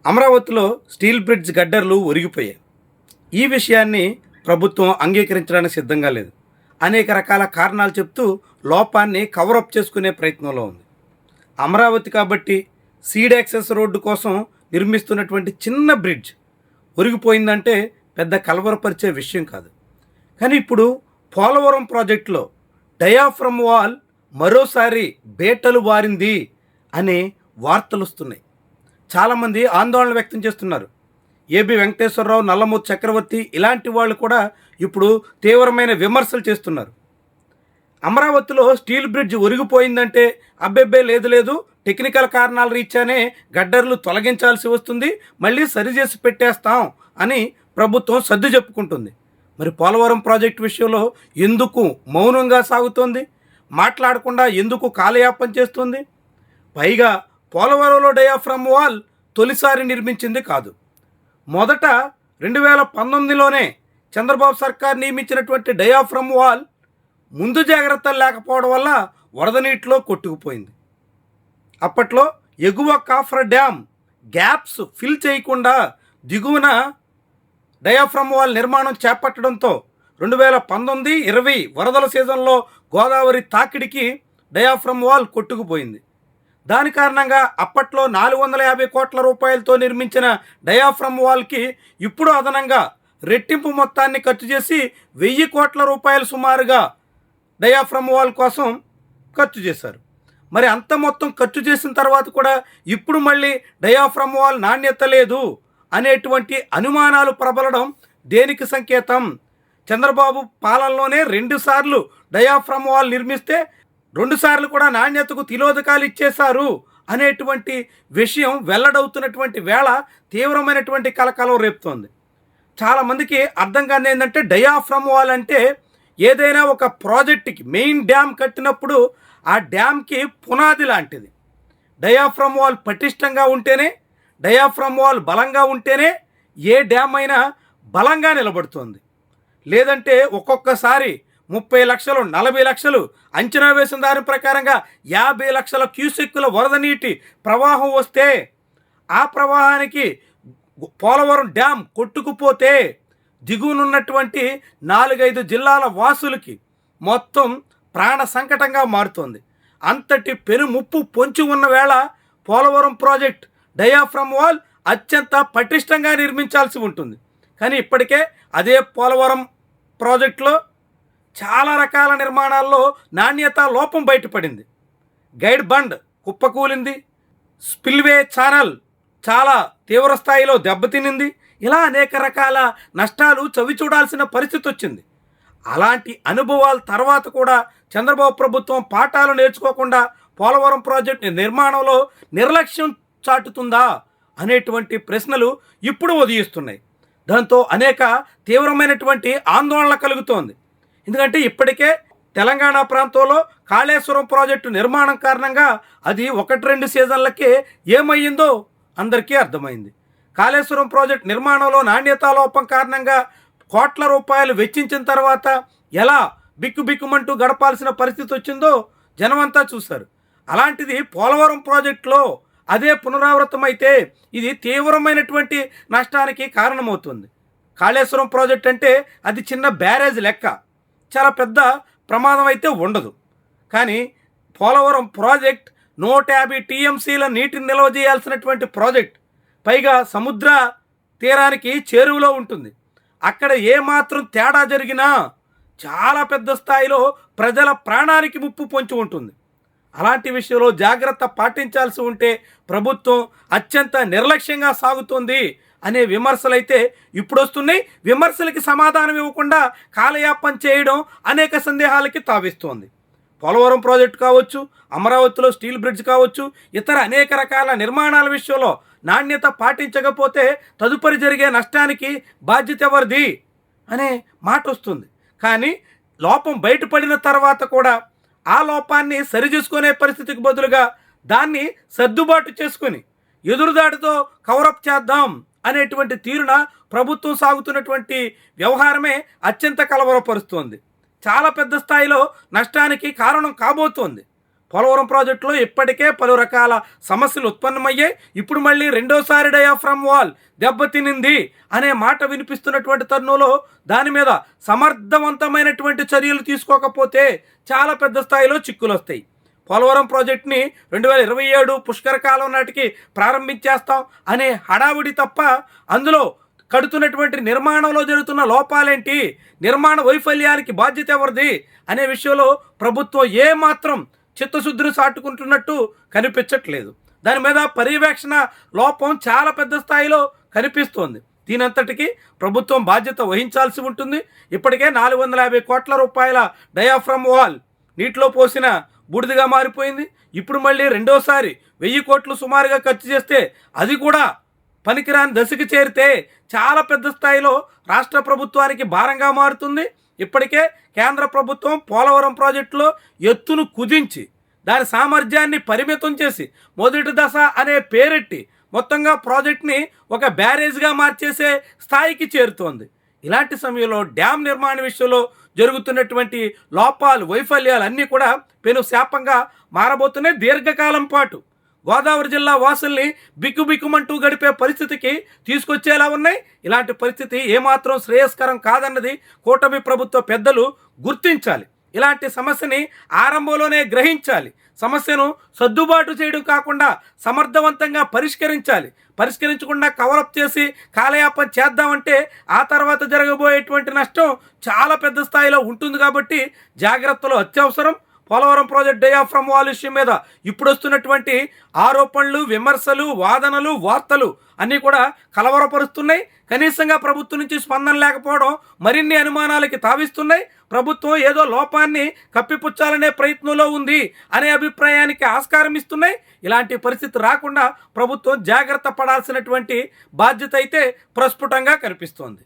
అమరావతిలో steel bridge గడ్డర్లు ఒరిగిపోయాయి. ఈ విషయాన్ని ప్రభుత్వం అంగీకరించడానికి సిద్ధంగా లేదు. అనేక రకాల కారణాలు చెప్తూ లోపాన్ని కవరప్ చేసుకునే ప్రయత్నంలో ఉంది. అమరావతి కాబట్టి సీడ్ యాక్సెస్ రోడ్డు కోసం నిర్మిస్తున్నటువంటి చిన్న బ్రిడ్జ్ ఒరిగిపోయిందంటే పెద్ద కలవరపరిచే విషయం కాదు. కానీ ఇప్పుడు పోలవరం ప్రాజెక్టులో డయాఫ్రమ్ వాల్ మరోసారి బేటలు వారింది అనే వార్తలు వస్తున్నాయి. చాలామంది ఆందోళన వ్యక్తం చేస్తున్నారు. ఏబి వెంకటేశ్వరరావు, నల్లమూతు చక్రవర్తి ఇలాంటి వాళ్ళు కూడా ఇప్పుడు తీవ్రమైన విమర్శలు చేస్తున్నారు. అమరావతిలో స్టీల్ బ్రిడ్జ్ ఒరిగిపోయిందంటే అబ్బెబ్బే లేదు టెక్నికల్ కారణాల రీత్యానే గడ్డర్లు తొలగించాల్సి వస్తుంది, మళ్ళీ సరిచేసి పెట్టేస్తాం అని ప్రభుత్వం సర్ది చెప్పుకుంటుంది. మరి పోలవరం ప్రాజెక్టు విషయంలో ఎందుకు మౌనంగా సాగుతోంది? మాట్లాడకుండా ఎందుకు కాలయాపన చేస్తుంది? పైగా పోలవరంలో డయాఫ్రమ్ వాల్ తొలిసారి నిర్మించింది కాదు. మొదట 2019లోనే చంద్రబాబు సర్కార్ నియమించినటువంటి డయాఫ్రమ్ వాల్ ముందు జాగ్రత్తలు లేకపోవడం వల్ల వరద నీటిలో కొట్టుకుపోయింది. అప్పట్లో ఎగువ కాఫర్ డ్యామ్ గ్యాప్స్ ఫిల్ చేయకుండా దిగువన డయాఫ్రమ్ వాల్ నిర్మాణం చేపట్టడంతో 2019-20 వరదల సీజన్లో గోదావరి తాకిడికి డయాఫ్రమ్ వాల్ కొట్టుకుపోయింది. దాని కారణంగా అప్పట్లో 450 కోట్ల రూపాయలతో నిర్మించిన డయాఫ్రమ్ వాల్కి ఇప్పుడు అదనంగా రెట్టింపు మొత్తాన్ని ఖర్చు చేసి 1000 కోట్ల రూపాయలు సుమారుగా డయాఫ్రమ్ వాల్ కోసం ఖర్చు చేశారు. మరి అంత మొత్తం ఖర్చు చేసిన తర్వాత కూడా ఇప్పుడు మళ్ళీ డయాఫ్రమ్ వాల్ నాణ్యత లేదు అనేటువంటి అనుమానాలు ప్రబలడం దేనికి సంకేతం? చంద్రబాబు పాలనలోనే 2 సార్లు డయాఫ్రమ్ వాల్ నిర్మిస్తే 2 సార్లు కూడా నాణ్యతకు తిలోదకాలు ఇచ్చేశారు అనేటువంటి విషయం వెల్లడవుతున్నటువంటి వేళ తీవ్రమైనటువంటి కలకలం రేపుతోంది. చాలామందికి అర్థం కాని ఏంటంటే డయాఫ్రమ్ వాల్ అంటే ఏదైనా ఒక ప్రాజెక్టుకి మెయిన్ డ్యామ్ కట్టినప్పుడు ఆ డ్యామ్కి పునాది లాంటిది. డయాఫ్రమ్ వాల్ పటిష్టంగా ఉంటేనే, డయాఫ్రమ్ వాల్ బలంగా ఉంటేనే ఏ డ్యామ్ అయినా బలంగా నిలబడుతుంది. లేదంటే ఒక్కొక్కసారి 30 లక్షలు 40 లక్షలు అంచనా వేసిన దాని ప్రకారంగా 50 లక్షల క్యూసెక్కుల వరద నీటి ప్రవాహం వస్తే ఆ ప్రవాహానికి పోలవరం డ్యామ్ కొట్టుకుపోతే దిగువనున్నటువంటి 4-5 జిల్లాల వాసులకి మొత్తం ప్రాణ సంకటంగా మారుతోంది. అంతటి పెను ముప్పు పొంచి ఉన్న వేళ పోలవరం ప్రాజెక్ట్ డయాఫ్రమ్ వాల్ అత్యంత పటిష్టంగా నిర్మించాల్సి ఉంటుంది. కానీ ఇప్పటికే అదే పోలవరం ప్రాజెక్టులో చాలా రకాల నిర్మాణాల్లో నాణ్యత లోపం బయటపడింది. గైడ్ బండ్ కుప్పకూలింది, స్పిల్వే ఛానల్ చాలా తీవ్ర స్థాయిలో దెబ్బతినింది. ఇలా అనేక రకాల నష్టాలు చవి చూడాల్సిన పరిస్థితి వచ్చింది. అలాంటి అనుభవాల తర్వాత కూడా చంద్రబాబు ప్రభుత్వం పాఠాలు నేర్చుకోకుండా పోలవరం ప్రాజెక్టు నిర్మాణంలో నిర్లక్ష్యం చాటుతుందా అనేటువంటి ప్రశ్నలు ఇప్పుడు ఉదయిస్తున్నాయి. దాంతో అనేక తీవ్రమైనటువంటి ఆందోళన కలుగుతోంది. ఎందుకంటే ఇప్పటికే తెలంగాణ ప్రాంతంలో కాళేశ్వరం ప్రాజెక్టు నిర్మాణం కారణంగా అది 1-2 సీజన్లకే ఏమయ్యిందో అందరికీ అర్థమైంది. కాళేశ్వరం ప్రాజెక్టు నిర్మాణంలో నాణ్యతా లోపం కారణంగా కోట్ల రూపాయలు వెచ్చించిన తర్వాత ఎలా బిక్కుబిక్కుమంటూ గడపాల్సిన పరిస్థితి వచ్చిందో జనమంతా చూశారు. అలాంటిది పోలవరం ప్రాజెక్టులో అదే పునరావృతమైతే ఇది తీవ్రమైనటువంటి నష్టానికి కారణమవుతుంది. కాళేశ్వరం ప్రాజెక్ట్ అంటే అది చిన్న బ్యారేజ్ లెక్క, చాలా పెద్ద ప్రమాదం అయితే ఉండదు. కానీ పోలవరం ప్రాజెక్ట్ 150 టీఎంసీల నీటిని నిల్వ చేయాల్సినటువంటి ప్రాజెక్ట్, పైగా సముద్ర తీరానికి చేరువలో ఉంటుంది. అక్కడ ఏమాత్రం తేడా జరిగినా చాలా పెద్ద స్థాయిలో ప్రజల ప్రాణానికి ముప్పు పొంచి ఉంటుంది. అలాంటి విషయంలో జాగ్రత్త పాటించాల్సి ఉంటే ప్రభుత్వం అత్యంత నిర్లక్ష్యంగా సాగుతోంది అనే విమర్శలైతే ఇప్పుడు వస్తున్నాయి. విమర్శలకి సమాధానం ఇవ్వకుండా కాలయాపన చేయడం అనేక సందేహాలకి తావిస్తోంది. పోలవరం ప్రాజెక్టు కావచ్చు, అమరావతిలో స్టీల్ బ్రిడ్జ్ కావచ్చు, ఇతర అనేక రకాల నిర్మాణాల విషయంలో నాణ్యత పాటించకపోతే తదుపరి జరిగే నష్టానికి బాధ్యత ఎవరిది అనే మాట వస్తుంది. కానీ లోపం బయటపడిన తర్వాత కూడా ఆ లోపాన్ని సరిచేసుకునే పరిస్థితికి బదులుగా దాన్ని సర్దుబాటు చేసుకొని ఎదురుదాడితో కవరప్ చేద్దాం అనేటువంటి తీరున ప్రభుత్వం సాగుతున్నటువంటి వ్యవహారమే అత్యంత కలవరపరుస్తోంది. చాలా పెద్ద స్థాయిలో నష్టానికి కారణం కాబోతోంది. పోలవరం ప్రాజెక్టులో ఇప్పటికే పలు రకాల సమస్యలు ఉత్పన్నమయ్యాయి. ఇప్పుడు మళ్ళీ రెండోసారి డయాఫ్రమ్ వాల్ దెబ్బతినింది అనే మాట వినిపిస్తున్నటువంటి తరుణంలో దాని మీద సమర్థవంతమైనటువంటి చర్యలు తీసుకోకపోతే చాలా పెద్ద స్థాయిలో చిక్కులు వస్తాయి. పోలవరం ప్రాజెక్టుని 2027 పుష్కర కాలం నాటికి ప్రారంభించేస్తాం అనే హడావుడి తప్ప అందులో కడుతున్నటువంటి నిర్మాణంలో జరుగుతున్న లోపాలేంటి, నిర్మాణ వైఫల్యానికి బాధ్యత ఎవరిది అనే విషయంలో ప్రభుత్వం ఏమాత్రం చిత్తశుద్ధిని సాటుకుంటున్నట్టు కనిపించట్లేదు. దాని మీద పర్యవేక్షణ లోపం చాలా పెద్ద స్థాయిలో కనిపిస్తోంది. దీనంతటికీ ప్రభుత్వం బాధ్యత వహించాల్సి ఉంటుంది. ఇప్పటికే 450 కోట్ల రూపాయల డయాఫ్రమ్ వాల్ నీటిలో పోసిన బూడిదగా మారిపోయింది. ఇప్పుడు మళ్ళీ రెండోసారి 1000 కోట్లు సుమారుగా ఖర్చు చేస్తే అది కూడా పనికిరాని దశకి చేరితే చాలా పెద్ద స్థాయిలో రాష్ట్ర ప్రభుత్వానికి భారంగా మారుతుంది. ఇప్పటికే కేంద్ర ప్రభుత్వం పోలవరం ప్రాజెక్టులో ఎత్తును కుదించి దాని సామర్థ్యాన్ని పరిమితం చేసి మొదటి దశ అనే పేరెట్టి మొత్తంగా ప్రాజెక్ట్ని ఒక బ్యారేజ్గా మార్చేసే స్థాయికి చేరుతోంది. ఇలాంటి సమయంలో డ్యామ్ నిర్మాణ విషయంలో జరుగుతున్నటువంటి లోపాలు, వైఫల్యాలు అన్నీ కూడా పెను శాపంగా మారబోతున్నాయి. దీర్ఘకాలం పాటు గోదావరి జిల్లా వాసుల్ని బిక్కుబిక్కుమంటూ గడిపే పరిస్థితికి తీసుకొచ్చేలా ఉన్నాయి. ఇలాంటి పరిస్థితి ఏమాత్రం శ్రేయస్కరం కాదన్నది కూటమి ప్రభుత్వ పెద్దలు గుర్తించాలి. ఇలాంటి సమస్యని ఆరంభంలోనే గ్రహించాలి. సమస్యను సర్దుబాటు చేయడం కాకుండా సమర్థవంతంగా పరిష్కరించాలి. పరిష్కరించకుండా కవరప్ చేసి కాలయాపన చేద్దామంటే ఆ తర్వాత జరగబోయేటువంటి నష్టం చాలా పెద్ద స్థాయిలో ఉంటుంది. కాబట్టి జాగ్రత్తలు అత్యవసరం. Polavaram project diaphragm wall issue మీద ఇప్పుడు వస్తున్నటువంటి ఆరోపణలు, విమర్శలు, వాదనలు, వార్తలు అన్నీ కూడా కలవరపరుస్తున్నాయి. కనీసంగా ప్రభుత్వం నుంచి స్పందన లేకపోవడం మరిన్ని అనుమానాలకి తావిస్తున్నాయి. ప్రభుత్వం ఏదో లోపాన్ని కప్పిపుచ్చాలనే ప్రయత్నంలో ఉంది అనే అభిప్రాయానికి ఆస్కారం ఇస్తున్నాయి. ఇలాంటి పరిస్థితి రాకుండా ప్రభుత్వం జాగ్రత్త పడాల్సినటువంటి బాధ్యత అయితే ప్రస్ఫుటంగా కనిపిస్తోంది.